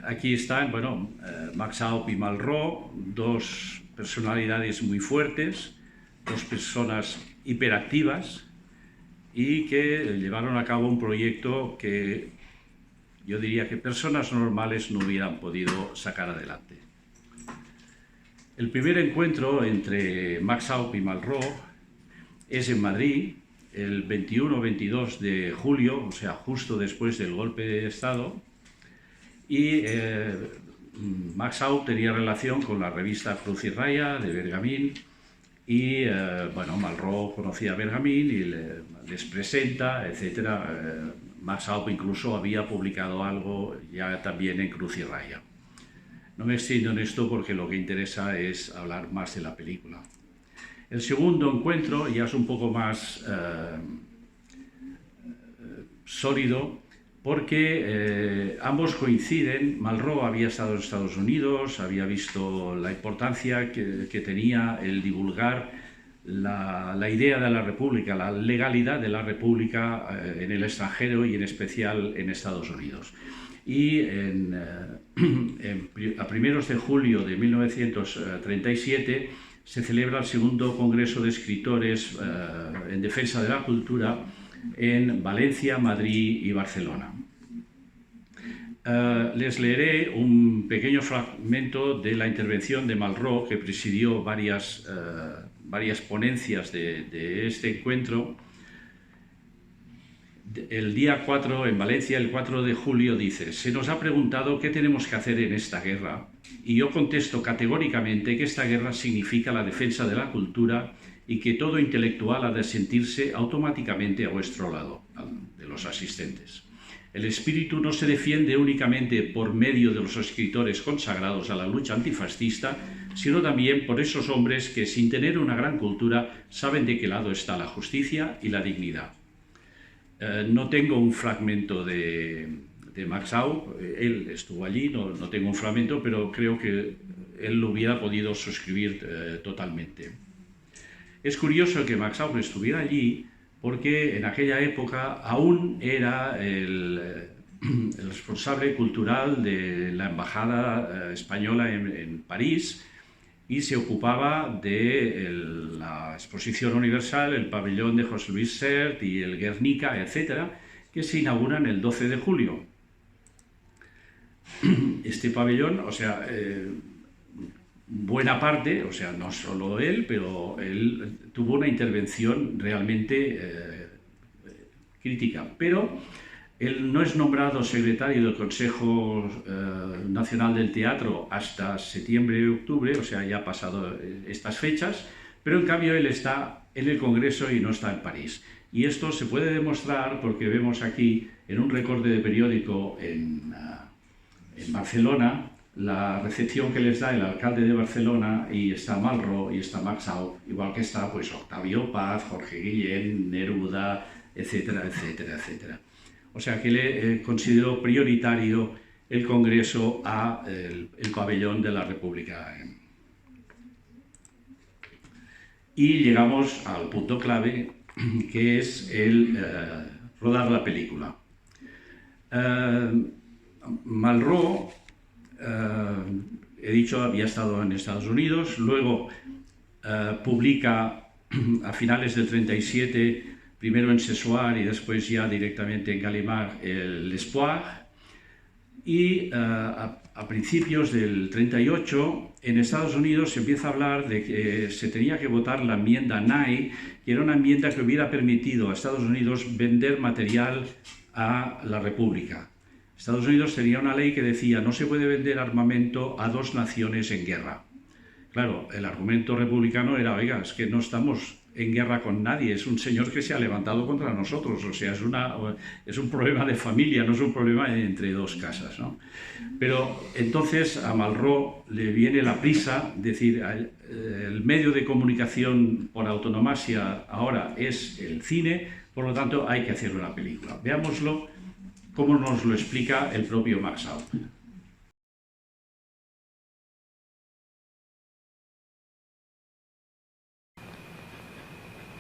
Aquí están, bueno, Max Haupt y Malraux, dos personalidades muy fuertes, dos personas hiperactivas y que llevaron a cabo un proyecto que yo diría que personas normales no hubieran podido sacar adelante. El primer encuentro entre Max Haupt y Malraux es en Madrid, el 21-22 de julio, o sea, justo después del golpe de Estado, y Max Haupt tenía relación con la revista Cruz y Raya de Bergamín y bueno, Malraux conocía a Bergamín y les presenta, etc. Max Haupt incluso había publicado algo ya también en Cruz y Raya. No me extiendo en esto porque lo que interesa es hablar más de la película. El segundo encuentro ya es un poco más sólido porque ambos coinciden. Malraux había estado en Estados Unidos, había visto la importancia que tenía el divulgar la idea de la República, la legalidad de la República en el extranjero y en especial en Estados Unidos. Y a primeros de julio de 1937 se celebra el segundo Congreso de Escritores en Defensa de la Cultura en Valencia, Madrid y Barcelona. Les leeré un pequeño fragmento de la intervención de Malraux, que presidió varias ponencias de este encuentro. El día 4, en Valencia, el 4 de julio, dice: se nos ha preguntado qué tenemos que hacer en esta guerra, y yo contesto categóricamente que esta guerra significa la defensa de la cultura y que todo intelectual ha de sentirse automáticamente a vuestro lado, de los asistentes. El espíritu no se defiende únicamente por medio de los escritores consagrados a la lucha antifascista, sino también por esos hombres que, sin tener una gran cultura, saben de qué lado está la justicia y la dignidad. No tengo un fragmento de Max Haupt, él estuvo allí, no tengo un fragmento, pero creo que él lo hubiera podido suscribir totalmente. Es curioso que Max Haupt estuviera allí porque en aquella época aún era el responsable cultural de la embajada española en París y se ocupaba de la Exposición Universal, el pabellón de José Luis Sert y el Guernica, etcétera, que se inauguran el 12 de julio. Este pabellón, o sea, buena parte, o sea, no solo él, pero él tuvo una intervención realmente crítica, pero él no es nombrado secretario del Consejo Nacional del Teatro hasta septiembre-octubre, o sea, ya ha pasado estas fechas, pero en cambio él está en el Congreso y no está en París. Y esto se puede demostrar porque vemos aquí en un recorte de periódico en Barcelona la recepción que les da el alcalde de Barcelona, y está Malraux y está Max Haupt, igual que está pues Octavio Paz, Jorge Guillén, Neruda, etcétera, etcétera, etcétera. O sea que le consideró prioritario el Congreso a el pabellón de la República. Y llegamos al punto clave, que es el rodar la película. Malraux, he dicho, había estado en Estados Unidos, luego publica a finales del 37, primero en Sesoir y después ya directamente en Gallimard, l'Espoir, y a principios del 38 en Estados Unidos se empieza a hablar de que se tenía que votar la enmienda Nye, que era una enmienda que hubiera permitido a Estados Unidos vender material a la República. Estados Unidos tenía una ley que decía: no se puede vender armamento a dos naciones en guerra. Claro, el argumento republicano era: oiga, es que no estamos en guerra con nadie, es un señor que se ha levantado contra nosotros, o sea, es un problema de familia, no es un problema entre dos casas, ¿no? Pero entonces a Malraux le viene la prisa, decir, el medio de comunicación por autonomasia ahora es el cine, por lo tanto hay que hacer una película. Veámoslo como nos lo explica el propio Max Haupt.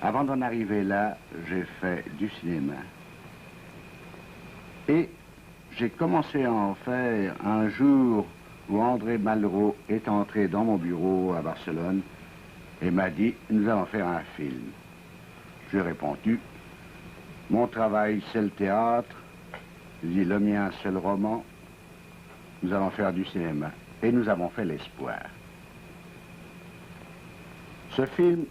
Avant d'en arriver là, j'ai fait du cinéma. Et j'ai commencé à en faire un jour où André Malraux est entré dans mon bureau à Barcelone et m'a dit « Nous allons faire un film ». J'ai répondu « Mon travail, c'est le théâtre. » J'ai dit « Le mien, c'est le roman. Nous allons faire du cinéma. » Et nous avons fait L'Espoir. Ce film,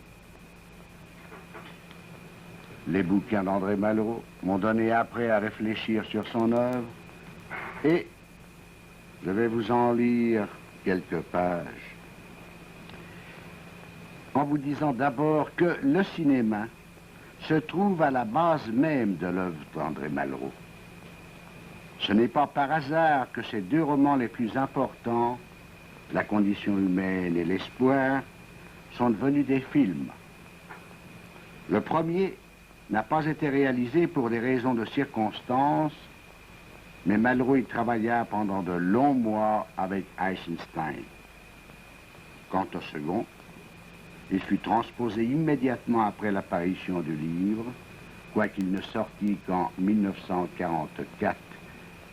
les bouquins d'André Malraux m'ont donné après à réfléchir sur son œuvre et je vais vous en lire quelques pages en vous disant d'abord que le cinéma se trouve à la base même de l'œuvre d'André Malraux. Ce n'est pas par hasard que ces deux romans les plus importants, La condition humaine et L'Espoir, sont devenus des films. Le premier n'a pas été réalisé pour des raisons de circonstances, mais Malraux y travailla pendant de longs mois avec Eisenstein. Quant au second, il fut transposé immédiatement après l'apparition du livre, quoiqu'il ne sortit qu'en 1944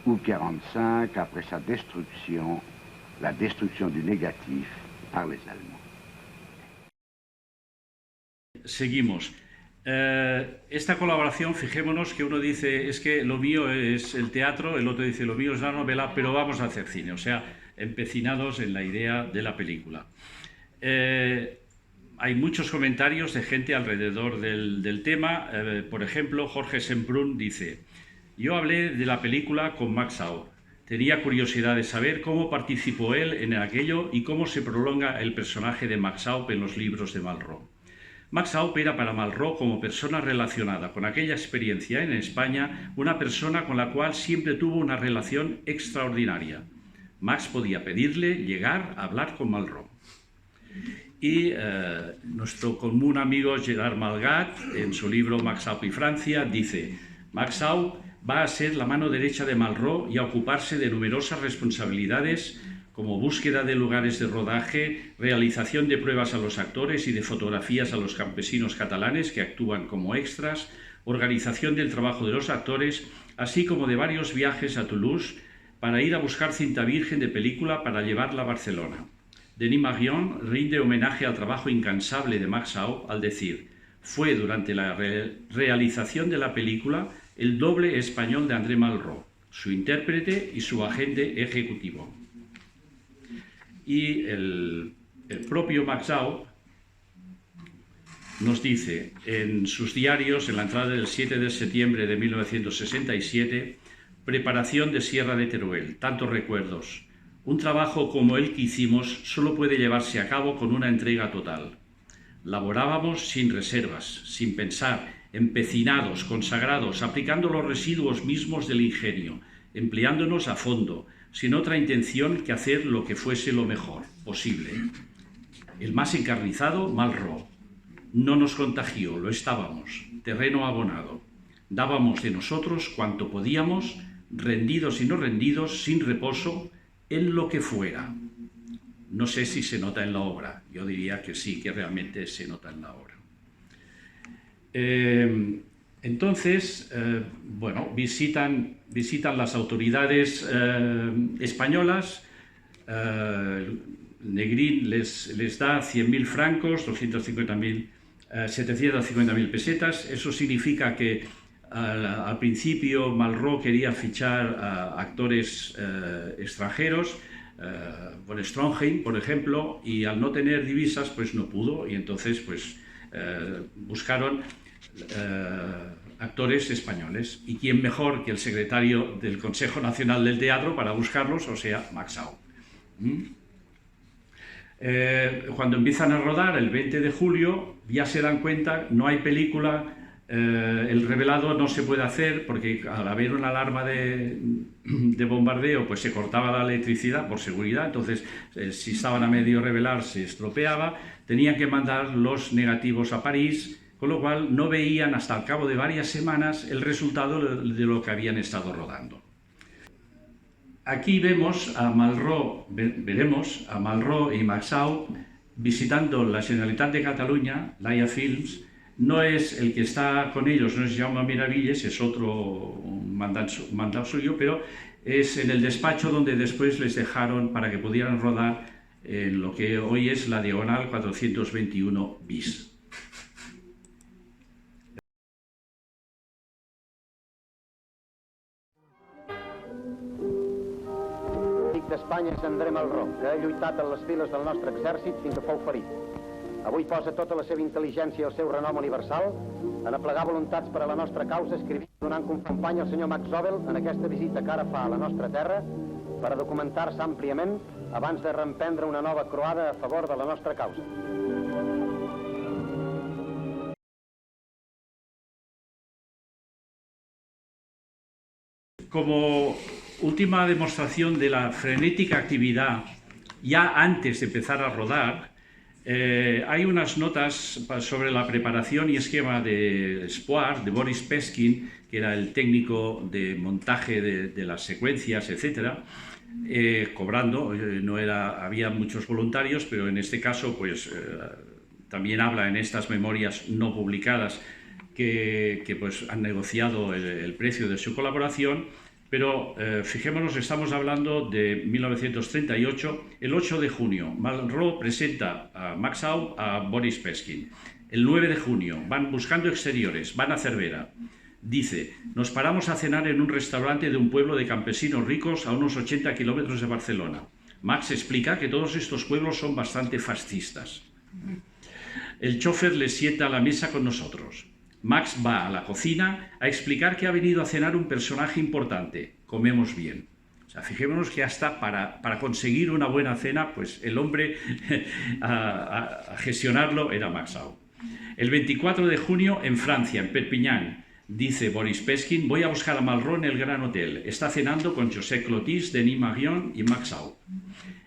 ou 1945, après sa destruction, la destruction du négatif par les Allemands. Seguimos. Esta colaboración, fijémonos que uno dice, es que lo mío es el teatro, el otro dice, lo mío es la novela, pero vamos a hacer cine, o sea, empecinados en la idea de la película. Hay muchos comentarios de gente alrededor del tema. Por ejemplo, Jorge Semprún dice: yo hablé de la película con Max Aub. Tenía curiosidad de saber cómo participó él en aquello y cómo se prolonga el personaje de Max Aub en los libros de Malraux. Max Aub era para Malraux, como persona relacionada con aquella experiencia en España, una persona con la cual siempre tuvo una relación extraordinaria. Max podía pedirle llegar a hablar con Malraux. Y nuestro común amigo Gerard Malgat, en su libro Max Aub y Francia, dice: Max Aub va a ser la mano derecha de Malraux y a ocuparse de numerosas responsabilidades como búsqueda de lugares de rodaje, realización de pruebas a los actores y de fotografías a los campesinos catalanes que actúan como extras, organización del trabajo de los actores, así como de varios viajes a Toulouse para ir a buscar cinta virgen de película para llevarla a Barcelona. Denis Marion rinde homenaje al trabajo incansable de Max Aub al decir: fue durante la realización de la película el doble español de André Malraux, su intérprete y su agente ejecutivo. Y el propio Max Aub nos dice en sus diarios, en la entrada del 7 de septiembre de 1967, preparación de Sierra de Teruel, tantos recuerdos. Un trabajo como el que hicimos solo puede llevarse a cabo con una entrega total. Laborábamos sin reservas, sin pensar, empecinados, consagrados, aplicando los residuos mismos del ingenio, empleándonos a fondo, sin otra intención que hacer lo que fuese lo mejor posible. El más encarnizado, Malraux. No nos contagió, lo estábamos, terreno abonado. Dábamos de nosotros cuanto podíamos, rendidos y no rendidos, sin reposo, en lo que fuera. No sé si se nota en la obra, yo diría que sí, que realmente se nota en la obra. Entonces, bueno, visitan las autoridades españolas. Negrín les da 100.000 francos, 750.000 pesetas. Eso significa que al principio Malraux quería fichar a actores extranjeros, von Stroheim, por ejemplo, y al no tener divisas pues no pudo, y entonces pues buscaron actores españoles. ¿Y quién mejor que el secretario del Consejo Nacional del Teatro para buscarlos? O sea, Max Aub. Cuando empiezan a rodar, el 20 de julio, ya se dan cuenta, no hay película, el revelado no se puede hacer porque al haber una alarma de bombardeo pues se cortaba la electricidad por seguridad, entonces si estaban a medio revelar se estropeaba, tenían que mandar los negativos a París, con lo cual no veían hasta el cabo de varias semanas el resultado de lo que habían estado rodando. Aquí vemos a Malraux, veremos a Malraux y Max Aub visitando la Generalitat de Cataluña, Laia Films. No es el que está con ellos, no es Jaume Miravilles, es otro mandado suyo, pero es en el despacho donde después les dejaron para que pudieran rodar en lo que hoy es la Diagonal 421 bis. d'Espanya és André Malraux, que ha lluitat en les files del nostre exèrcit fins que fou ferit. Avui posa tota la seva intel·ligència i el seu renom universal en aplegar voluntats per a la nostra causa, escrivint i donant company al senyor Max Zobel en aquesta visita que ara fa a la nostra terra per a documentar-se àmpliament abans de reemprendre una nova croada a favor de la nostra causa. Como última demostración de la frenética actividad ya antes de empezar a rodar, hay unas notas sobre la preparación y esquema de Espoir, de Boris Peskin, que era el técnico de montaje de las secuencias, etcétera, cobrando. Había muchos voluntarios, pero en este caso pues, también habla en estas memorias no publicadas que pues, han negociado el precio de su colaboración. Pero fijémonos, estamos hablando de 1938, el 8 de junio, Malraux presenta a Max Aub a Boris Peskin. El 9 de junio, van buscando exteriores, van a Cervera. Dice, nos paramos a cenar en un restaurante de un pueblo de campesinos ricos a unos 80 kilómetros de Barcelona. Max explica que todos estos pueblos son bastante fascistas. El chofer les sienta a la mesa con nosotros. Max va a la cocina a explicar que ha venido a cenar un personaje importante. Comemos bien. O sea, fijémonos que hasta para conseguir una buena cena, pues el hombre a gestionarlo era Max Aub. El 24 de junio en Francia, en Perpiñán, dice Boris Peskin, voy a buscar a Malraux en el Gran Hotel. Está cenando con José Clotis, Denis Marion y Max Aub.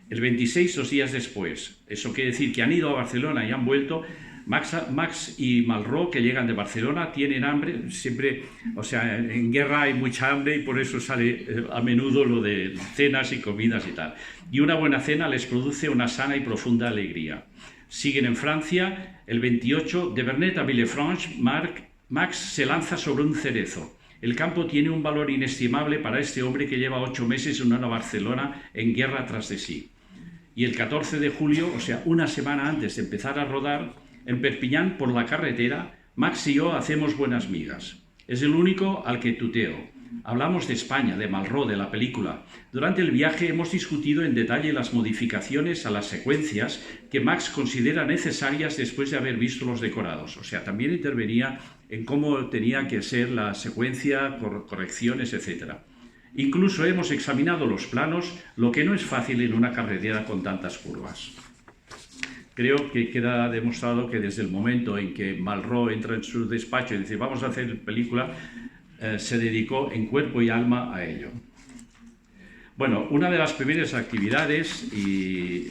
El 26, 2 días después. Eso quiere decir que han ido a Barcelona y han vuelto. Max y Malraux, que llegan de Barcelona, tienen hambre, siempre, o sea, en guerra hay mucha hambre y por eso sale a menudo lo de cenas y comidas y tal. Y una buena cena les produce una sana y profunda alegría. Siguen en Francia, el 28, de Vernet a Villefranche, Max se lanza sobre un cerezo. El campo tiene un valor inestimable para este hombre que lleva 8 meses en una Barcelona en guerra tras de sí. Y el 14 de julio, o sea, una semana antes de empezar a rodar, en Perpiñán, por la carretera, Max y yo hacemos buenas migas. Es el único al que tuteo. Hablamos de España, de Malraux, de la película. Durante el viaje hemos discutido en detalle las modificaciones a las secuencias que Max considera necesarias después de haber visto los decorados. O sea, también intervenía en cómo tenía que ser la secuencia, correcciones, etc. Incluso hemos examinado los planos, lo que no es fácil en una carretera con tantas curvas. Creo que queda demostrado que desde el momento en que Malraux entra en su despacho y dice vamos a hacer película, se dedicó en cuerpo y alma a ello. Bueno, una de las primeras actividades, y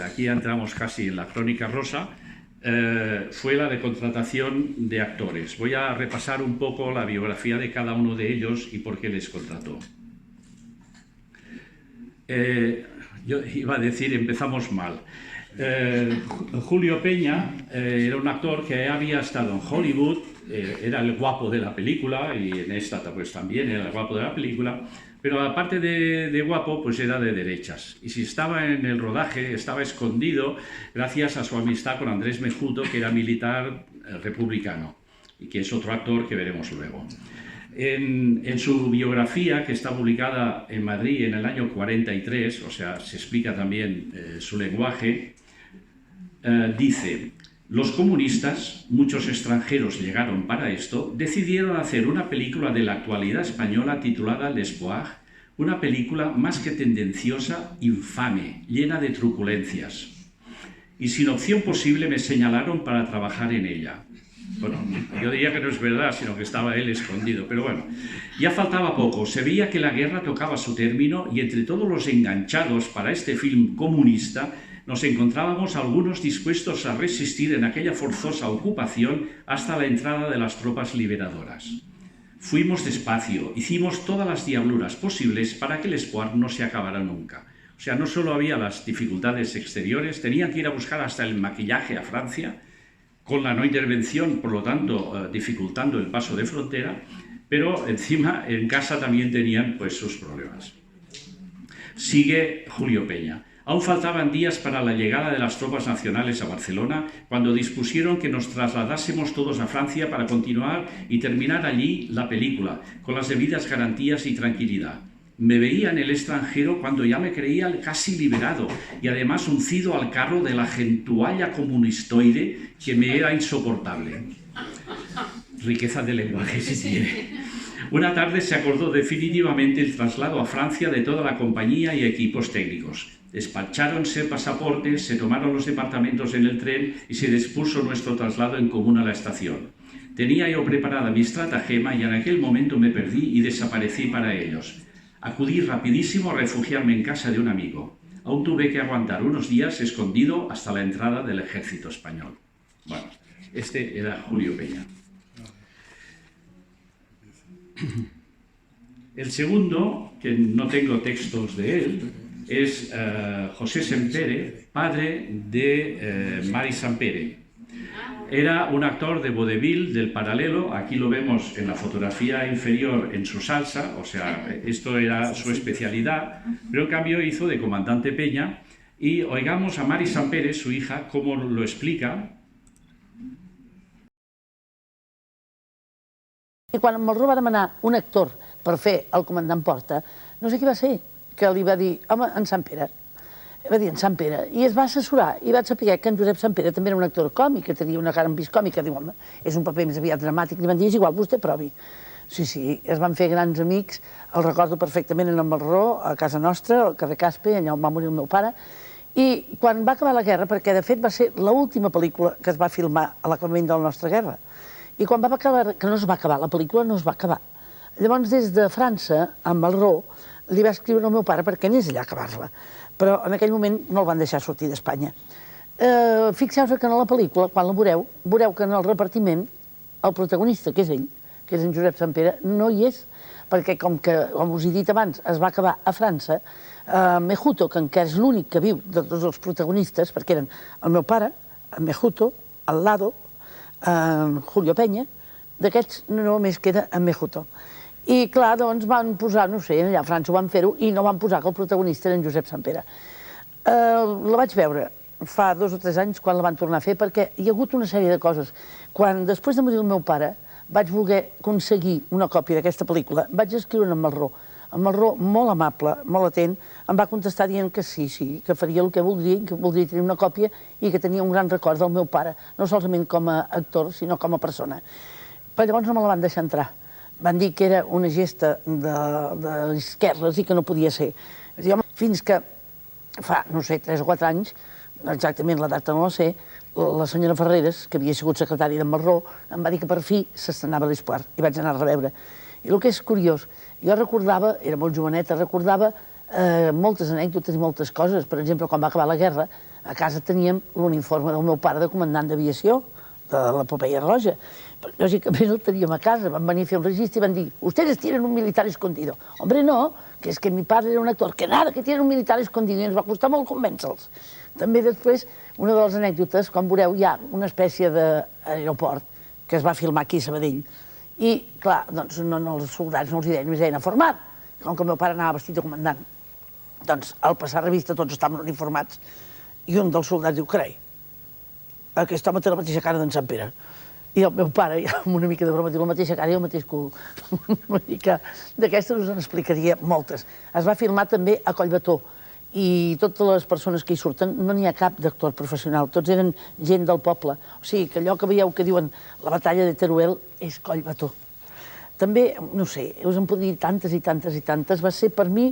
aquí entramos casi en la crónica rosa, fue la de contratación de actores. Voy a repasar un poco la biografía de cada uno de ellos y por qué les contrató. Yo iba a decir, empezamos mal. Julio Peña era un actor que había estado en Hollywood, era el guapo de la película y en esta pues también era el guapo de la película, pero aparte de guapo pues era de derechas y si estaba en el rodaje estaba escondido gracias a su amistad con Andrés Mejuto, que era militar republicano y que es otro actor que veremos luego. En su biografía, que está publicada en Madrid en el año 43, o sea, se explica también su lenguaje, dice, los comunistas, muchos extranjeros llegaron para esto, decidieron hacer una película de la actualidad española titulada L'Espoir, una película más que tendenciosa, infame, llena de truculencias. Y sin opción posible me señalaron para trabajar en ella. Bueno, yo diría que no es verdad, sino que estaba él escondido, pero bueno, ya faltaba poco, se veía que la guerra tocaba su término y entre todos los enganchados para este film comunista nos encontrábamos algunos dispuestos a resistir en aquella forzosa ocupación hasta la entrada de las tropas liberadoras. Fuimos despacio, hicimos todas las diabluras posibles para que el Espoir no se acabara nunca. O sea, no solo había las dificultades exteriores, tenían que ir a buscar hasta el maquillaje a Francia, con la no intervención, por lo tanto, dificultando el paso de frontera, pero encima en casa también tenían pues sus problemas. Sigue Julio Peña. Aún faltaban días para la llegada de las tropas nacionales a Barcelona, cuando dispusieron que nos trasladásemos todos a Francia para continuar y terminar allí la película, con las debidas garantías y tranquilidad. Me veía en el extranjero cuando ya me creía casi liberado y además uncido al carro de la gentualla comunistoide que me era insoportable. Riqueza de lenguaje si tiene. Una tarde se acordó definitivamente el traslado a Francia de toda la compañía y equipos técnicos. Despacháronse pasaportes, se tomaron los departamentos en el tren y se dispuso nuestro traslado en común a la estación. Tenía yo preparada mi estratagema y en aquel momento me perdí y desaparecí para ellos. Acudí rapidísimo a refugiarme en casa de un amigo. Aún tuve que aguantar unos días escondido hasta la entrada del ejército español. Bueno, este era Julio Peña. El segundo, que no tengo textos de él, es José Sempere, padre de Mari Sempere. Era un actor de vodevil del Paralelo, aquí lo vemos en la fotografía inferior en su salsa, o sea, esto era su especialidad, pero en cambio hizo de comandante Peña, y oigamos a Mari Sempere, su hija, cómo lo explica. I quan me'l va demanar un actor per fer el comandant Porta, no sé qui va ser, que li va dir, home, en Sant Pere. Va dir en Sant Pere, i es va assessorar, i vaig saber que en Josep Sempere també era un actor còmic, que tenia una gran vis còmica, diu, home, és un paper més aviat dramàtic, li van dir, és igual, vostè provi. Sí, sí, es van fer grans amics, el recordo perfectament en el Malró, a casa nostra, al carrer Caspe, allà on va morir el meu pare, i quan va acabar la guerra, perquè de fet va ser l'última pel·lícula que es va filmar a l'acabament de la nostra guerra, i quan va acabar, que no es va acabar, la pel·lícula no es va acabar. Llavors, des de França, a Malró, li va escriure al meu pare perquè anés allà a acabar-la, però en aquell moment no el van deixar sortir d'Espanya. Fixeu-vos que en la pel·lícula, quan la veureu, veureu que en el repartiment el protagonista, que és ell, que és en Josep Sempere, no hi és, perquè com us he dit abans, es va acabar a França, Mejuto, que encara és l'únic que viu de tots els protagonistes, perquè eren el meu pare, en Mejuto, el Lado, Julio Peña, d'aquests només queda en Mejuto. I clar, doncs van posar, no sé, allà a França ho van fer-ho i no van posar que el protagonista era en Josep Sempere. La vaig veure fa 2 o 3 anys quan la van tornar a fer perquè hi ha hagut una sèrie de coses. Quan després de morir el meu pare vaig voler aconseguir una còpia d'aquesta pel·lícula, vaig escriure en Malró. En Malró, molt amable, molt atent, em va contestar dient que sí, que faria el que voldria tenir una còpia i que tenia un gran record del meu pare, no solament com a actor, sinó com a persona. Però llavors no me la van deixar entrar. Van dir que era una gesta d'esquerres i que no podia ser. Fins que fa, no sé, 3 o 4 anys, exactament la data no la sé, la senyora Ferreres, que havia sigut secretària d'en Malró, em va dir que per fi s'estrenava l'Espoir i vaig anar a reveure. I el que és curiós, jo recordava, era molt joveneta, recordava moltes anècdotes i moltes coses. Per exemple, quan va acabar la guerra, a casa teníem l'uniforme del meu pare de comandant d'aviació, de la Popeye Roja. Lògicament el teníem a casa, van venir a fer un registre i van dir «Ustedes tienen un militar escondido». Hombre, no, que és que mi padre era un actor, que nada, que tienen un militar escondido, i ens va costar molt convèncer-los. També després, una de les anècdotes, com veureu, hi ha una espècie d'aeroport que es va filmar aquí a Sabadell. I, clar, doncs els soldats no els deien, els deien a formar, com que el meu pare anava vestit de comandant. Doncs, al passar revista, tots estaven uniformats, i un dels soldats diu, carai, aquest home té la mateixa cara d'en Sant Pere. I el meu pare, amb una mica de broma, diu la mateixa cara i el mateix cul. Una mica d'aquestes us en explicaria moltes. Es va filmar també a Collbató, i totes les persones que hi surten no n'hi ha cap d'actor professional, tots eren gent del poble. O sigui, que allò que veieu que diuen la batalla de Teruel és Collbató. També, no sé, us en podria dir tantes i tantes i tantes, va ser per mi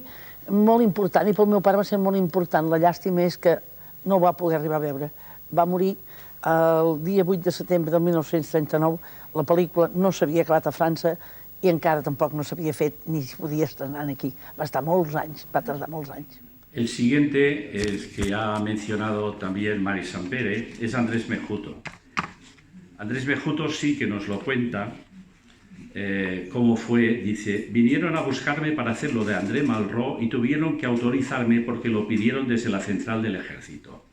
molt important, i pel meu pare va ser molt important. La llàstima és que no ho va poder arribar a veure. Va morir el dia 8 de setembre del 1939, la pel·lícula no s'havia acabat a França i encara tampoc no s'havia fet ni es podia estrenar aquí. Va estar molts anys, va tardar molts anys. El siguiente, el que ha mencionado también Mari Sempere, es Andrés Mejuto. Andrés Mejuto sí que nos lo cuenta, cómo fue, dice, vinieron a buscarme para hacer lo de André Malraux y tuvieron que autorizarme porque lo pidieron desde la central del ejército.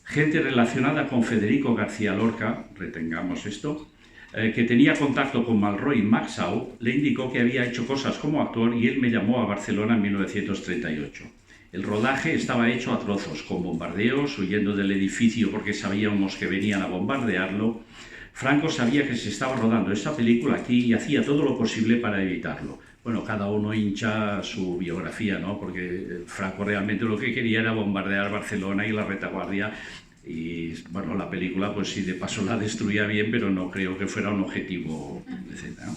Gente relacionada con Federico García Lorca, retengamos esto, que tenía contacto con Malraux y Maxau, le indicó que había hecho cosas como actor y él me llamó a Barcelona en 1938. El rodaje estaba hecho a trozos, con bombardeos, huyendo del edificio porque sabíamos que venían a bombardearlo. Franco sabía que se estaba rodando esta película aquí y hacía todo lo posible para evitarlo. Bueno, cada uno hincha su biografía, ¿no? Porque Franco realmente lo que quería era bombardear Barcelona y la retaguardia. Y bueno, la película, pues sí, de paso la destruía bien, pero no creo que fuera un objetivo, etc., ¿no?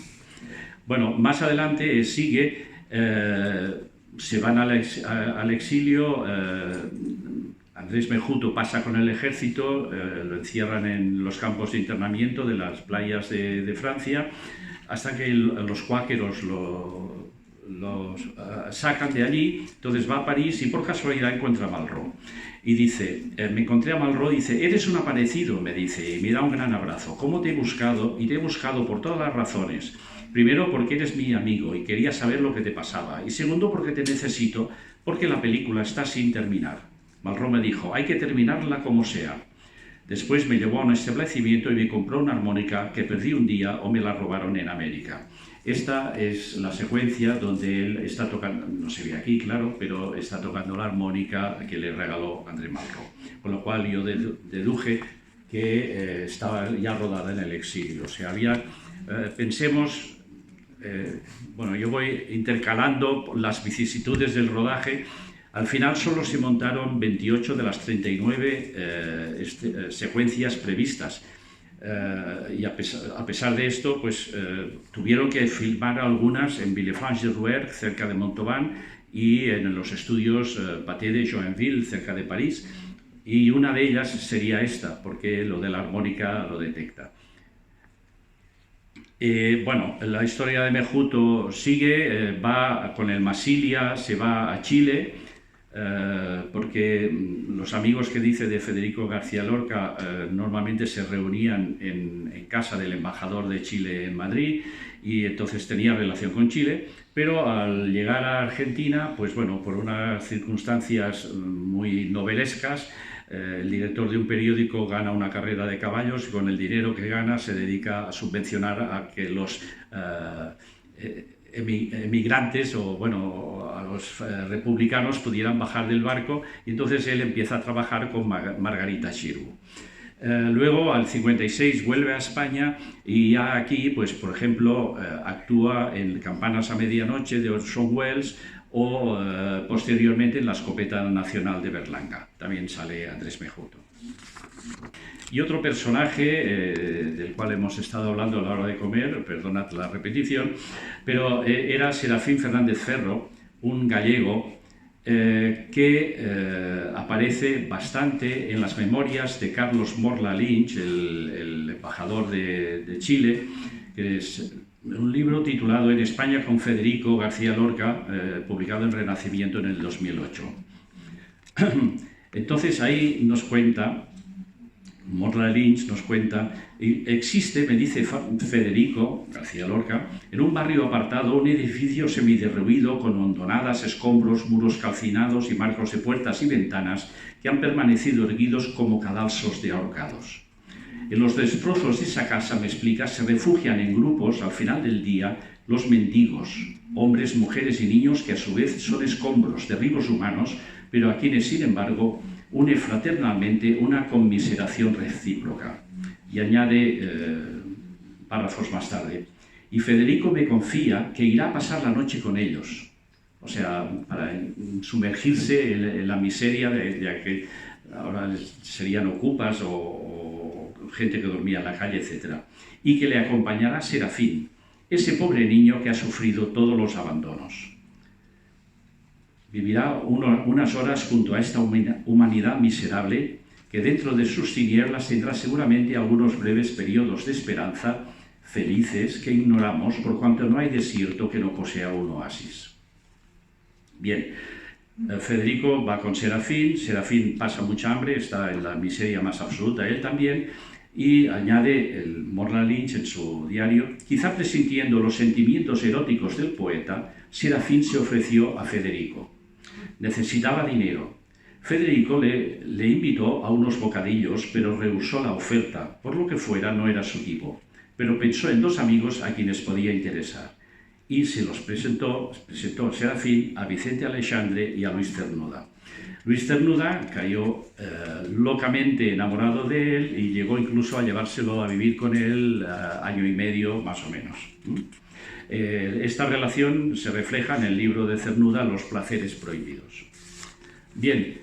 Bueno, más adelante sigue, se van al exilio, Andrés Mejuto pasa con el ejército, lo encierran en los campos de internamiento de las playas de Francia, hasta que los cuáqueros los sacan de allí. Entonces va a París y por casualidad encuentra a Malraux. Y dice, me encontré a Malraux, dice, eres un aparecido, me dice, y me da un gran abrazo. ¿Cómo te he buscado? Y te he buscado por todas las razones. Primero, porque eres mi amigo y quería saber lo que te pasaba. Y segundo, porque te necesito, porque la película está sin terminar. Malraux me dijo, hay que terminarla como sea. Después me llevó a un establecimiento y me compró una armónica que perdí un día o me la robaron en América. Esta es la secuencia donde él está tocando, no se ve aquí, claro, pero está tocando la armónica que le regaló Andrés Malraux. Con lo cual yo deduje que estaba ya rodada en el exilio. O sea, pensemos, bueno, yo voy intercalando las vicisitudes del rodaje. Al final solo se montaron 28 de las 39 secuencias previstas. Y a pesar de esto, pues tuvieron que filmar algunas en Villefranche-de-Rouergue, cerca de Montauban, y en los estudios Pathé de Joinville, cerca de París. Y una de ellas sería esta, porque lo de la armónica lo detecta. Bueno, la historia de Mejuto sigue, va con el Masilia, se va a Chile, porque los amigos que dice de Federico García Lorca normalmente se reunían en casa del embajador de Chile en Madrid y entonces tenía relación con Chile, pero al llegar a Argentina, pues bueno, por unas circunstancias muy novelescas, el director de un periódico gana una carrera de caballos y con el dinero que gana se dedica a subvencionar a que los emigrantes o bueno, a los republicanos pudieran bajar del barco, y entonces él empieza a trabajar con Margarita Xirgu. Luego, al 56, vuelve a España y ya aquí, pues por ejemplo, actúa en Campanas a medianoche de Orson Welles o posteriormente en La escopeta nacional de Berlanga. También sale Andrés Mejuto. Y otro personaje del cual hemos estado hablando a la hora de comer, perdonad la repetición, pero era Serafín Fernández Ferro, un gallego que aparece bastante en las memorias de Carlos Morla Lynch, el embajador de Chile, que es un libro titulado En España con Federico García Lorca, publicado en Renacimiento en el 2008. Entonces ahí nos cuenta, Morla Lynch nos cuenta, existe, me dice Federico García Lorca, en un barrio apartado un edificio semiderruido con hondonadas, escombros, muros calcinados y marcos de puertas y ventanas que han permanecido erguidos como cadalsos de ahorcados. En los destrozos de esa casa, me explica, se refugian en grupos al final del día los mendigos, hombres, mujeres y niños que a su vez son escombros, derribos humanos, pero a quienes, sin embargo, une fraternalmente una conmiseración recíproca. Y añade párrafos más tarde, y Federico me confía que irá a pasar la noche con ellos, o sea, para sumergirse en la miseria de que ahora serían ocupas o gente que dormía en la calle, etc. Y que le acompañará Serafín, ese pobre niño que ha sufrido todos los abandonos. Vivirá unas horas junto a esta humanidad miserable que dentro de sus tinieblas tendrá seguramente algunos breves periodos de esperanza felices que ignoramos por cuanto no hay desierto que no posea un oasis. Bien, Federico va con Serafín, Serafín pasa mucha hambre, está en la miseria más absoluta, él también, y añade el Morla Lynch en su diario, quizá presintiendo los sentimientos eróticos del poeta, Serafín se ofreció a Federico. Necesitaba dinero. Federico le invitó a unos bocadillos, pero rehusó la oferta, por lo que fuera no era su tipo. pero pensó en 2 amigos a quienes podía interesar y se los presentó Serafín a Vicente Aleixandre y a Luis Cernuda. Luis Cernuda cayó locamente enamorado de él y llegó incluso a llevárselo a vivir con él año y medio más o menos. Esta relación se refleja en el libro de Cernuda, Los placeres prohibidos. Bien,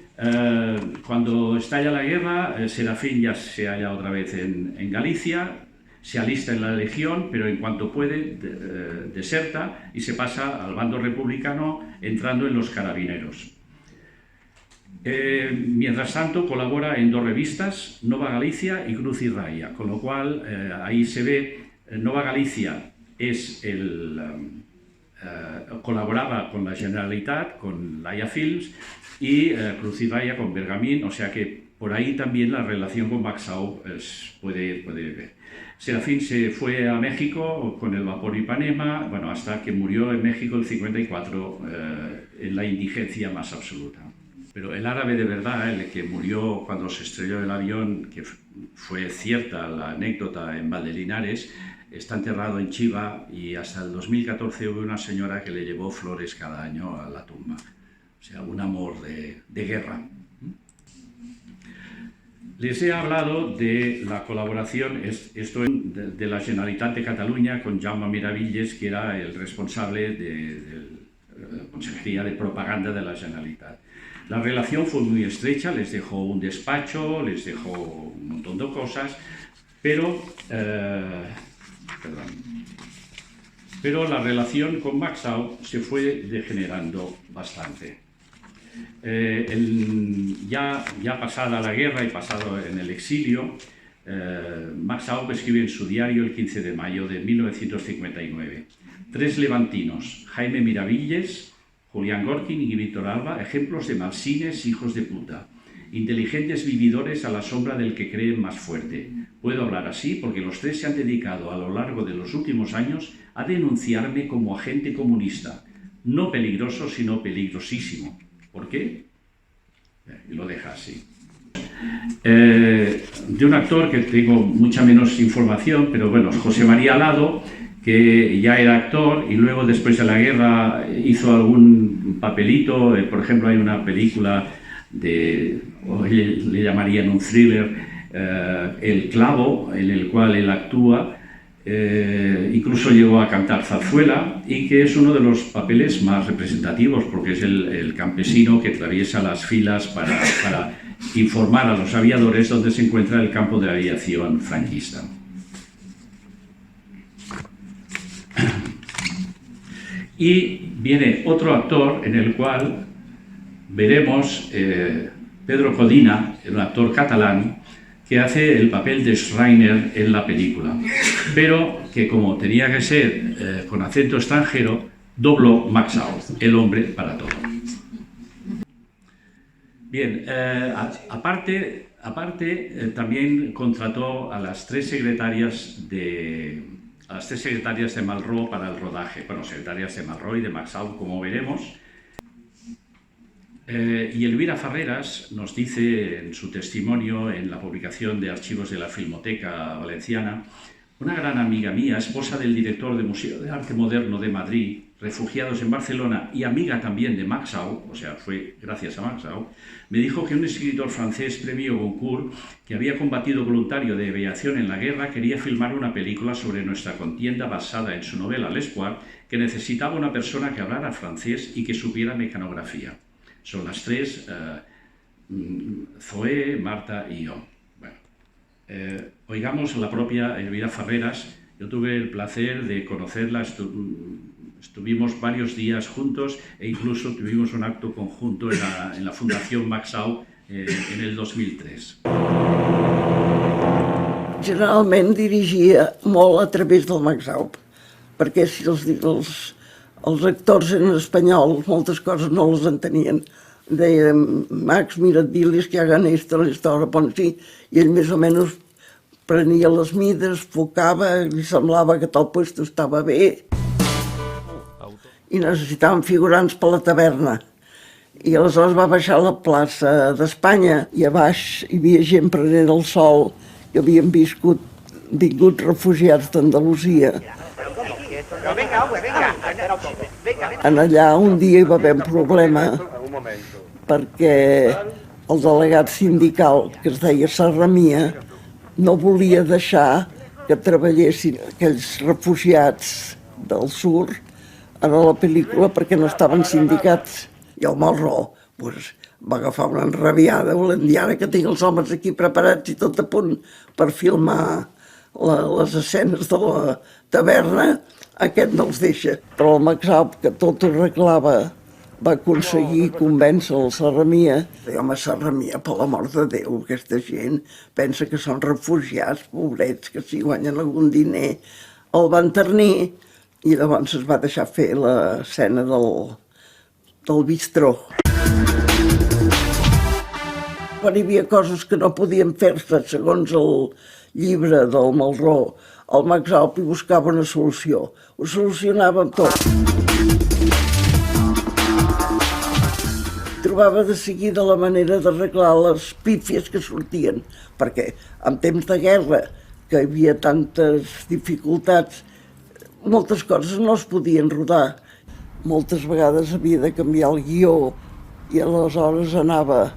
cuando estalla la guerra, Serafín ya se halla otra vez en Galicia, se alista en la Legión, pero en cuanto puede deserta y se pasa al bando republicano entrando en los Carabineros. Mientras tanto colabora en 2 revistas, Nova Galicia y Cruz y Raya, con lo cual ahí se ve, Nova Galicia colaboraba con la Generalitat, con Laia Films, y Cruz y Raya con Bergamín, o sea que por ahí también la relación con Maxau puede ver. Serafín se fue a México con el vapor Ipanema, bueno, hasta que murió en México el 54 en la indigencia más absoluta. Pero el árabe de verdad, el que murió cuando se estrelló el avión, que fue cierta la anécdota en Valdelinares, está enterrado en Chiva y hasta el 2014 hubo una señora que le llevó flores cada año a la tumba. O sea, un amor de guerra. Les he hablado de la colaboración, de la Generalitat de Cataluña con Jaume Miravilles, que era el responsable de la Consejería de Propaganda de la Generalitat. La relación fue muy estrecha, les dejó un despacho, les dejó un montón de cosas, pero la relación con Maxau se fue degenerando bastante. Ya pasada la guerra y pasado en el exilio, Maxau escribe en su diario el 15 de mayo de 1959: 3 levantinos, Jaime Miravilles, Julián Gorkin y Víctor Alba, ejemplos de malsines hijos de puta, inteligentes vividores a la sombra del que creen más fuerte. Puedo hablar así porque los 3 se han dedicado a lo largo de los últimos años a denunciarme como agente comunista, no peligroso sino peligrosísimo. ¿Por qué? Y lo deja así. De un actor que tengo mucha menos información, pero bueno, José María Alado, que ya era actor y luego después de la guerra hizo algún papelito, por ejemplo hay una película le llamarían un thriller, El clavo, en el cual él actúa, incluso llegó a cantar zarzuela, y que es uno de los papeles más representativos porque es el campesino que atraviesa las filas para informar a los aviadores dónde se encuentra el campo de aviación franquista. Y viene otro actor en el cual veremos Pedro Codina, un actor catalán, que hace el papel de Schreiner en la película, pero que como tenía que ser con acento extranjero, dobló Maxau, el hombre para todo. Bien, aparte también contrató a las 3 secretarias de Malraux para el rodaje, bueno, secretarias de Malraux y de Maxau, como veremos. Y Elvira Farreras nos dice en su testimonio en la publicación de Archivos de la Filmoteca Valenciana: una gran amiga mía, esposa del director del Museo de Arte Moderno de Madrid, refugiados en Barcelona y amiga también de Maxau, o sea, fue gracias a Maxau, me dijo que un escritor francés, premio Goncourt, que había combatido voluntario de aviación en la guerra, quería filmar una película sobre nuestra contienda basada en su novela L'Espoir, que necesitaba una persona que hablara francés y que supiera mecanografía. Son las 3, Zoé, Marta y yo. Bueno, oigamos a la propia Elvira Farreras. Yo tuve el placer de conocerla, estuvimos varios días juntos e incluso tuvimos un acto conjunto en la Fundación Maxau en el 2003. Generalment dirigia molt a través del Maxau, perquè si els actors en espanyol moltes coses no les entenien. Deia, Max, mira, diles que hagan esto, l'hora, bon, sí, i ell més o menys prenia les mides, focava, li semblava que tal puesto estava bé. I necessitaven figurants per la taverna. I aleshores va baixar a la plaça d'Espanya i a baix hi havia gent prenent el sol i havien viscut vinguts refugiats d'Andalusia. En allà un dia hi va haver un problema perquè el delegat sindical, que es deia Serramia, no volia deixar que treballessin aquells refugiats del sur a la pel·lícula perquè no estaven sindicats. I el Malraux va agafar una enrabiada, volent dir ara que tinc els homes aquí preparats i tot a punt per filmar les escenes de la taverna, aquest no els deixa. Però el Maxaup, que tot ho arreglava, va aconseguir convèncer el Serramia. Home, Serramia, per l'amor de Déu, aquesta gent pensa que són refugiats, pobrets, que si guanyen algun diner. El van ternir i llavors es va deixar fer l'escena del bistró. Quan hi havia coses que no podien fer-se segons el llibre del Malraux, el Maxaup hi buscava una solució. Ho solucionava amb tot. Trobava de seguida la manera d'arreglar les pífies que sortien, perquè en temps de guerra, que hi havia tantes dificultats, moltes coses no es podien rodar. Moltes vegades havia de canviar el guió i aleshores anava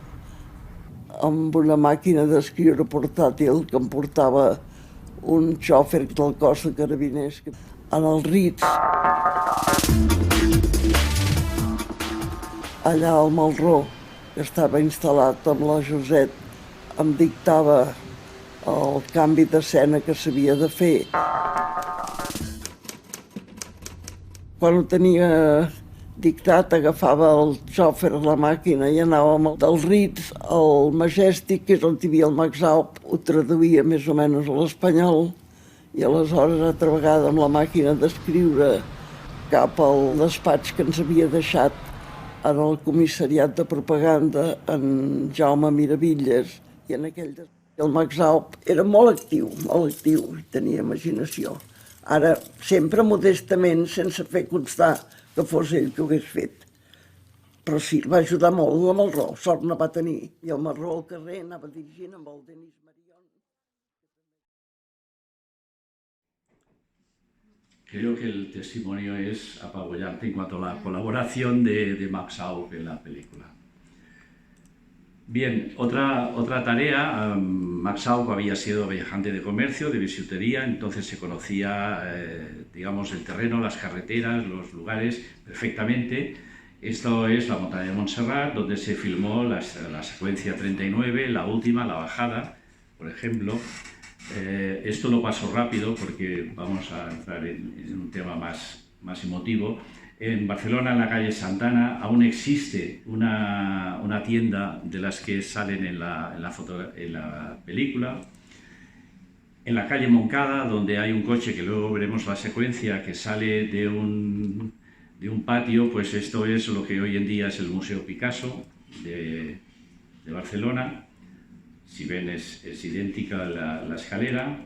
amb una màquina d'escriure portàtil que em portava un xòfer del cos de carabiners en el Ritz. Allà al Malraux, que estava instal·lat amb la Josette, em dictava el canvi d'escena que s'havia de fer. Quan ho tenia dictat, agafava el xòfer a la màquina i anàvem del Ritz al Majestic, que és on hi havia el Maxaup, ho traduïa més o menys a l'espanyol, i aleshores, altra vegada, amb la màquina d'escriure cap al despatx que ens havia deixat en el comissariat de propaganda, en Jaume Miravilles, i en aquell el Maxaup era molt actiu, i tenia imaginació. Ara, sempre modestament, sense fer constar que fos ell que ho hagués fet. Però sí, va ajudar molt el Malraux, sort no va tenir. I el Malraux al carrer anava dirigint amb el Denis Marion. Creo que el testimonio es apabullante en cuanto a la colaboración de Maxaup en la película. Bien, otra tarea, Maxaup había sido viajante de comercio, de bisutería, entonces se conocía, digamos, el terreno, las carreteras, los lugares perfectamente. Esto es la montaña de Montserrat, donde se filmó la secuencia 39, la última, la bajada, por ejemplo. Esto lo paso rápido porque vamos a entrar en un tema más emotivo. En Barcelona, en la calle Santana, aún existe una tienda de las que salen en la película. En la calle Moncada, donde hay un coche, que luego veremos la secuencia, que sale de un patio, pues esto es lo que hoy en día es el Museo Picasso de Barcelona. Si ven, es idéntica la escalera.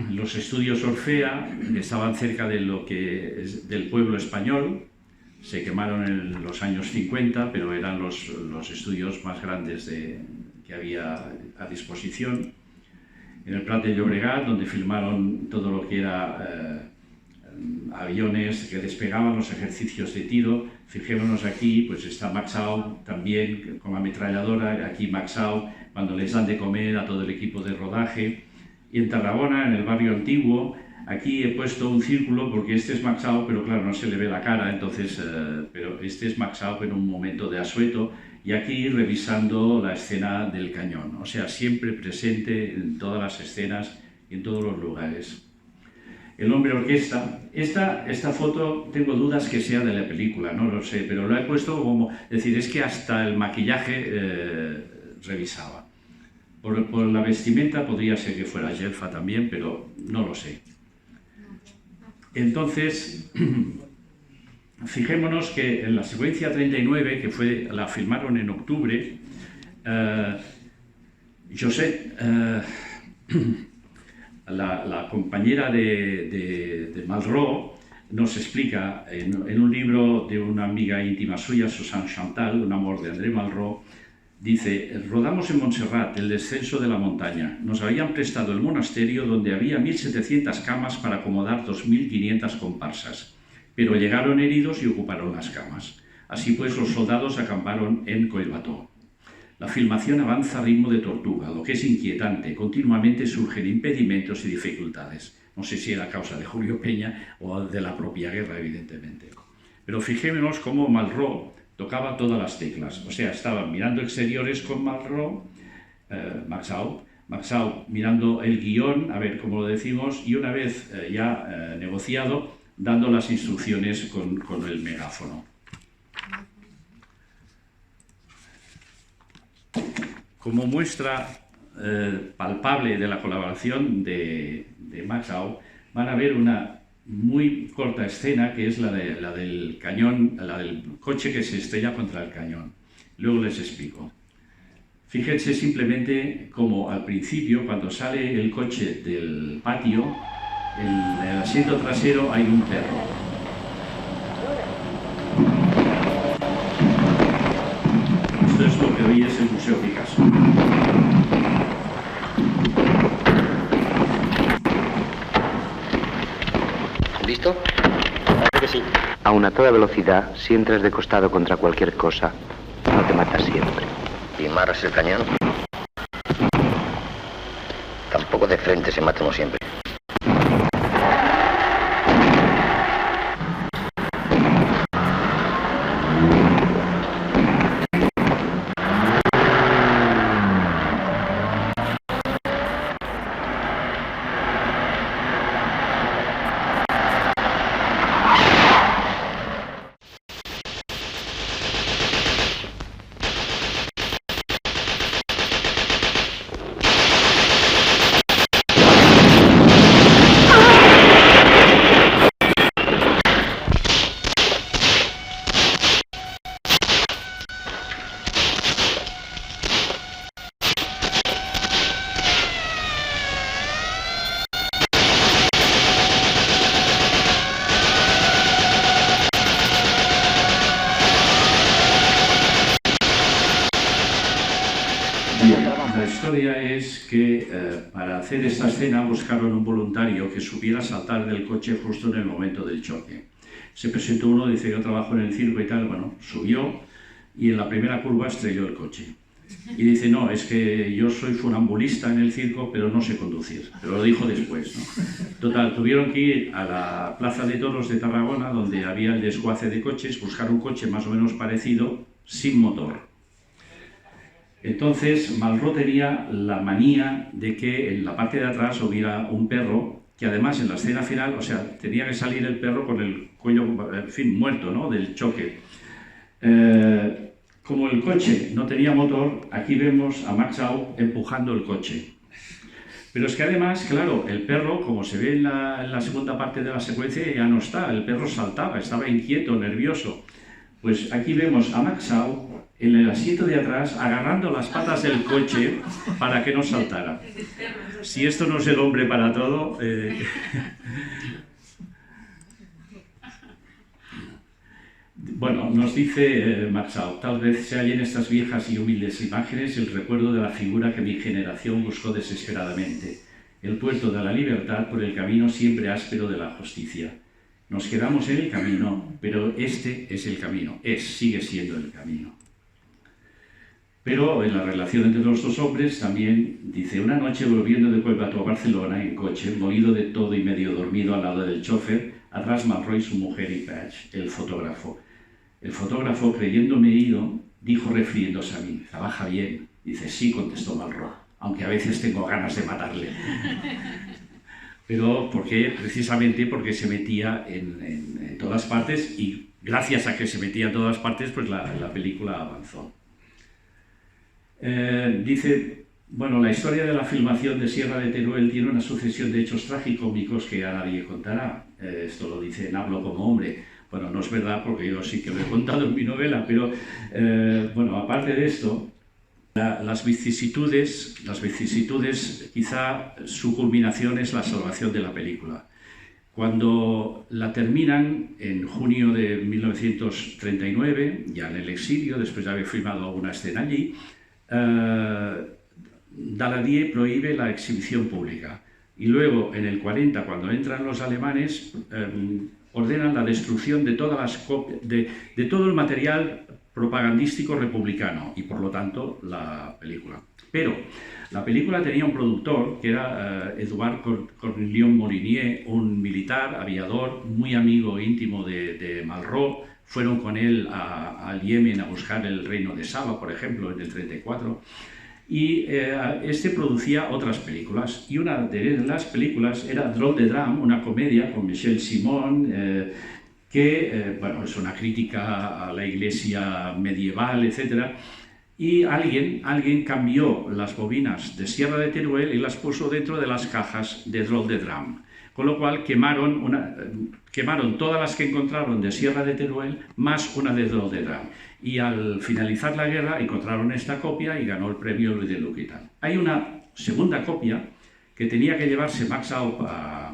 Los estudios Orfea estaban cerca de lo que es del pueblo español, se quemaron en los años 50, pero eran los estudios más grandes que había a disposición. En el Prat de Llobregat, donde filmaron todo lo que era aviones que despegaban, los ejercicios de tiro. Fijémonos aquí, pues está Maxaup también con la ametralladora, aquí Maxaup cuando les dan de comer a todo el equipo de rodaje. Y en Tarragona, en el barrio antiguo, aquí he puesto un círculo porque este es Maxaup, pero claro, no se le ve la cara, entonces, pero este es Maxaup en un momento de asueto, y aquí revisando la escena del cañón, o sea, siempre presente en todas las escenas y en todos los lugares. El hombre orquesta, esta foto tengo dudas que sea de la película, no lo sé, pero lo he puesto como, es decir, es que hasta el maquillaje revisaba. Por la vestimenta podría ser que fuera Gelfa también, pero no lo sé. Entonces, fijémonos que en la secuencia 39, que la filmaron en octubre, Josette, la compañera de Malraux, nos explica en un libro de una amiga íntima suya, Susan Chantal, Un amor de André Malraux, Dice, rodamos en Montserrat, el descenso de la montaña. Nos habían prestado el monasterio donde había 1.700 camas para acomodar 2.500 comparsas. Pero llegaron heridos y ocuparon las camas. Así pues, los soldados acamparon en Collbató. La filmación avanza a ritmo de tortuga, lo que es inquietante. Continuamente surgen impedimentos y dificultades. No sé si era causa de Julio Peña o de la propia guerra, evidentemente. Pero fijémonos cómo Malraux tocaba todas las teclas. O sea, estaban mirando exteriores con Malraux, Maxau mirando el guión, a ver cómo lo decimos, y una vez ya negociado, dando las instrucciones con el megáfono. Como muestra palpable de la colaboración de Maxau, van a ver una muy corta escena que es la del cañón, la del coche que se estrella contra el cañón. Luego les explico. Fíjense simplemente como al principio, cuando sale el coche del patio, en el asiento trasero hay un perro. Esto es lo que hoy es el Museo Picasso. ¿Listo? Parece que sí. Aún a toda velocidad, si entras de costado contra cualquier cosa, no te matas siempre. ¿Y amarras el cañón? Tampoco de frente se mata uno siempre. La historia es que para hacer esta escena buscaron un voluntario que supiera saltar del coche justo en el momento del choque. Se presentó uno, dice, yo trabajo en el circo y tal, bueno, subió y en la primera curva estrelló el coche. Y dice, no, es que yo soy funambulista en el circo, pero no sé conducir. Pero lo dijo después, ¿no? Total, tuvieron que ir a la Plaza de Toros de Tarragona, donde había el desguace de coches, buscar un coche más o menos parecido, sin motor. Entonces, Malraux tenía la manía de que en la parte de atrás hubiera un perro, que además en la escena final, o sea, tenía que salir el perro con el cuello, en fin, muerto, ¿no?, del choque. Como el coche no tenía motor, aquí vemos a Maxau empujando el coche. Pero es que además, claro, el perro, como se ve en la segunda parte de la secuencia, ya no está. El perro saltaba, estaba inquieto, nervioso. Pues aquí vemos a Maxau en el asiento de atrás agarrando las patas del coche para que no saltara. Si esto no es el hombre para todo... Bueno, nos dice Maxau, tal vez se hallen en estas viejas y humildes imágenes el recuerdo de la figura que mi generación buscó desesperadamente, el puerto de la libertad por el camino siempre áspero de la justicia. Nos quedamos en el camino, pero este es el camino, sigue siendo el camino. Pero en la relación entre los dos hombres también dice, una noche volviendo de Collbató a Barcelona en coche, molido de todo y medio dormido al lado del chofer, atrás Malraux y su mujer y Patch, el fotógrafo. El fotógrafo, creyéndome ido, dijo refiriéndose a mí, trabaja bien. Dice, sí, contestó Malraux, aunque a veces tengo ganas de matarle. Pero precisamente porque se metía en todas partes y gracias a que se metía en todas partes, pues la película avanzó. Dice, bueno, la historia de la filmación de Sierra de Teruel tiene una sucesión de hechos tragicómicos que a nadie contará. Esto lo dice en Hablo como hombre. Bueno, no es verdad porque yo sí que lo he contado en mi novela, pero bueno, aparte de esto, las vicisitudes, quizá su culminación es la salvación de la película. Cuando la terminan en junio de 1939, ya en el exilio, después de haber filmado alguna escena allí, Daladier prohíbe la exhibición pública. Y luego, en el 40, cuando entran los alemanes, ordenan la destrucción de de todo el material propagandístico republicano y, por lo tanto, la película. Pero la película tenía un productor que era Edouard Cornillon Molinier, un militar, aviador, muy amigo íntimo de Malraux. Fueron con él al Yemen a buscar el reino de Saba, por ejemplo, en el 34. Y este producía otras películas, y una de las películas era Drôle de Drame, una comedia con Michel Simon, que bueno, es una crítica a la iglesia medieval, etc. Y alguien cambió las bobinas de Sierra de Teruel y las puso dentro de las cajas de Drôle de Drame, con lo cual quemaron todas las que encontraron de Sierra de Teruel más una de Drôle de Drame. Y al finalizar la guerra encontraron esta copia y ganó el premio Louis de Luc y tal. Hay una segunda copia que tenía que llevarse Max Aup a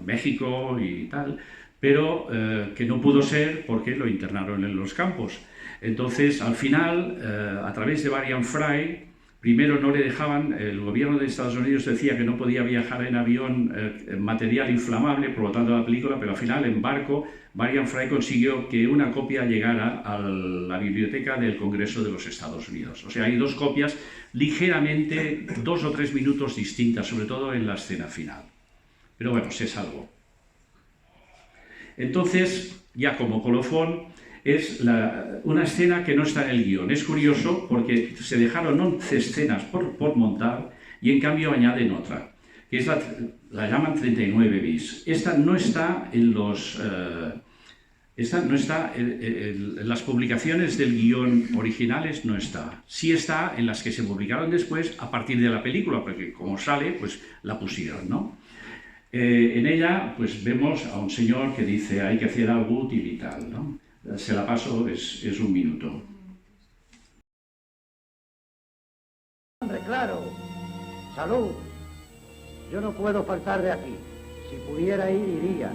México y tal, pero que no pudo ser porque lo internaron en los campos. Entonces, al final, a través de Varian Fry, primero no le dejaban, el gobierno de Estados Unidos decía que no podía viajar en avión material inflamable, por lo tanto la película, pero al final en barco, Varian Fry consiguió que una copia llegara a la biblioteca del Congreso de los Estados Unidos. O sea, hay dos copias ligeramente, 2 o 3 minutos distintas, sobre todo en la escena final. Pero bueno, se salvó. Entonces, ya como colofón, es una escena que no está en el guión. Es curioso porque se dejaron 11 escenas por montar y en cambio añaden otra, que es la llaman 39 bis. Esta no está en en las publicaciones del guión originales, no está. Sí está en las que se publicaron después a partir de la película, porque como sale, pues la pusieron, ¿no? En ella pues vemos a un señor que dice hay que hacer algo útil y tal, ¿no? Se la paso, es 1 minuto. Hombre, claro. Salud. Yo no puedo faltar de aquí. Si pudiera ir, iría.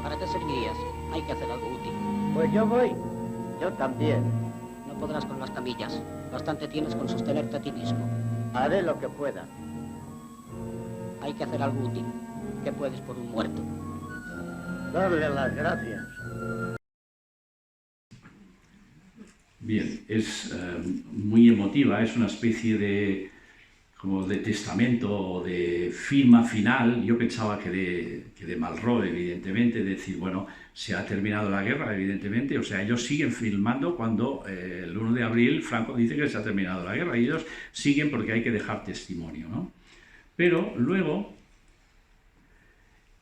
¿Para qué servirías? Hay que hacer algo útil. Pues yo voy. Yo también. No podrás con las camillas. Bastante tienes con sostenerte a ti mismo. Haré lo que pueda. Hay que hacer algo útil. ¿Qué puedes por un muerto? Darle las gracias. Bien, es muy emotiva, es una especie de como de testamento o de firma final. Yo pensaba que de Malraux, evidentemente, decir, bueno, se ha terminado la guerra, evidentemente, o sea, ellos siguen filmando cuando el 1 de abril Franco dice que se ha terminado la guerra, y ellos siguen porque hay que dejar testimonio, ¿no? Pero luego,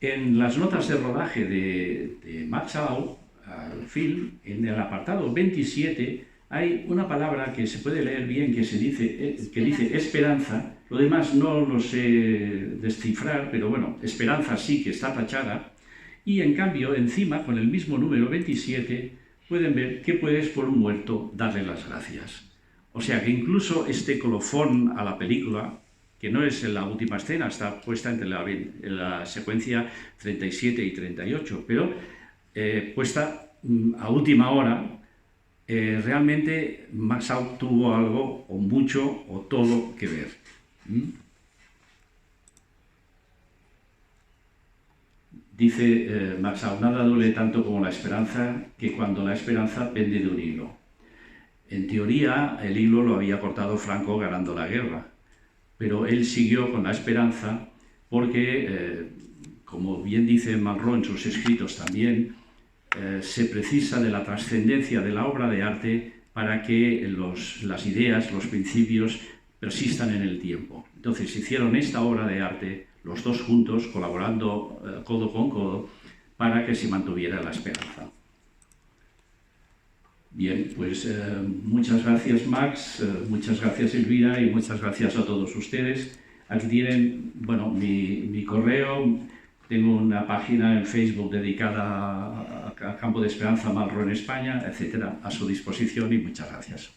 en las notas de rodaje de Max Aup, al film, en el apartado 27, hay una palabra que se puede leer bien que dice esperanza. Lo demás no lo sé descifrar, pero bueno, esperanza sí que está tachada. Y en cambio, encima, con el mismo número 27, pueden ver que puedes por un muerto darle las gracias. O sea que incluso este colofón a la película, que no es en la última escena, está puesta entre la secuencia 37 y 38, pero puesta a última hora. Realmente Max Aup tuvo algo, o mucho, o todo que ver. Dice Max Aup, nada duele tanto como la esperanza, que cuando la esperanza pende de un hilo. En teoría, el hilo lo había cortado Franco ganando la guerra, pero él siguió con la esperanza porque, como bien dice Malraux en sus escritos también, se precisa de la trascendencia de la obra de arte para que las ideas, los principios persistan en el tiempo. Entonces hicieron esta obra de arte los dos juntos, colaborando codo con codo, para que se mantuviera la esperanza. Bien, pues muchas gracias Max, muchas gracias Elvira y muchas gracias a todos ustedes. Aquí tienen, bueno, mi correo. Tengo una página en Facebook dedicada a Campo de Esperanza Malraux en España, etcétera, a su disposición, y muchas gracias.